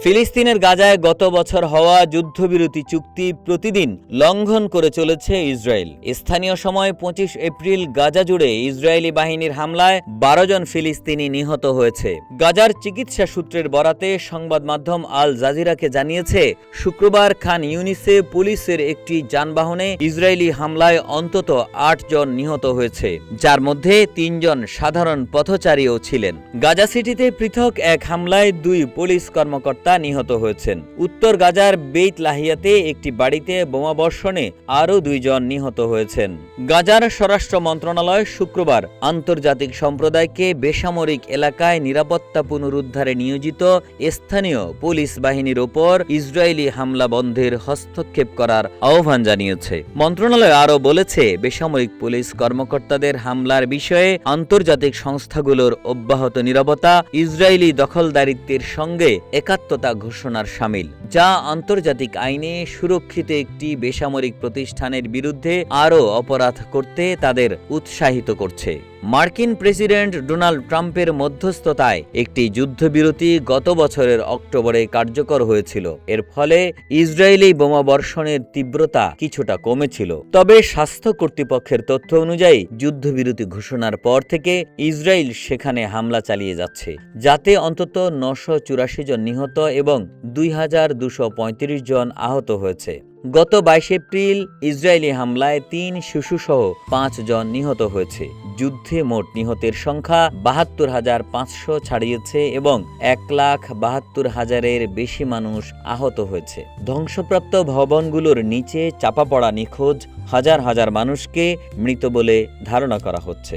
ফিলিস্তিনের গাজায় গত বছর হওয়া যুদ্ধবিরতি চুক্তি প্রতিদিন লঙ্ঘন করে চলেছে ইসরায়েল। স্থানীয় সময় 25 এপ্রিল গাজা জুড়ে ইসরায়েলি বাহিনীর হামলায় 12 জন ফিলিস্তিনি নিহত হয়েছে। গাজার চিকিৎসা সূত্রের বরাতে সংবাদ মাধ্যম আল জাজিরাকে জানিয়েছে, শুক্রবার খান ইউনিসে পুলিশের একটি যানবাহনে ইসরায়েলি হামলায় অন্তত 8 জন নিহত হয়েছে, যার মধ্যে 3 জন সাধারণ পথচারীও ছিলেন। গাজা সিটিতে পৃথক এক হামলায় 2 পুলিশ কর্মকর্তা নিহত হয়েছেন। উত্তর গাজার বেইত লাহিয়াতে একটি বাড়িতে বোমাবর্ষণে আরও 2 জন নিহত হয়েছেন। গাজার স্বরাষ্ট্র মন্ত্রণালয় শুক্রবার আন্তর্জাতিক সম্প্রদায়কে বেসামরিক এলাকায় নিরাপত্তা পুনরুদ্ধারে নিয়োজিত স্থানীয় পুলিশ বাহিনীর ওপর ইসরায়েলি হামলা বন্ধের হস্তক্ষেপ করার আহ্বান জানিয়েছে। মন্ত্রণালয় আরও বলেছে, বেসামরিক পুলিশ কর্মকর্তাদের হামলার বিষয়ে আন্তর্জাতিক সংস্থাগুলোর অব্যাহত নীরবতা ইসরায়েলি দখলদারিত্বের সঙ্গে একাত্মতা ঘোষণার শামিল, যা আন্তর্জাতিক আইনে সুরক্ষিত একটি বেসামরিক প্রতিষ্ঠানের বিরুদ্ধে আরও অপরাধ করতে তাদের উৎসাহিত করছে। মার্কিন প্রেসিডেন্ট ডোনাল্ড ট্রাম্পের মধ্যস্থতায় একটি যুদ্ধবিরতি গত বছরের অক্টোবরে কার্যকর হয়েছিল। এর ফলে ইসরায়েলি বোমাবর্ষণের তীব্রতা কিছুটা কমেছিল। তবে স্বাস্থ্য কর্তৃপক্ষের তথ্য অনুযায়ী যুদ্ধবিরতি ঘোষণার পর থেকে ইসরায়েল সেখানে হামলা চালিয়ে যাচ্ছে, যাতে অন্তত 984 জন নিহত এবং 2235 জন আহত হয়েছে। গত 22 এপ্রিল ইসরায়েলি হামলায় 3 শিশুসহ 5 জন নিহত হয়েছে। যুদ্ধে মোট নিহতের সংখ্যা 72,500 ছাড়িয়েছে এবং 1,72,000-এর বেশি মানুষ আহত হয়েছে। ধ্বংসপ্রাপ্ত ভবনগুলোর নিচে চাপা পড়া নিখোঁজ হাজার হাজার মানুষকে মৃত বলে ধারণা করা হচ্ছে।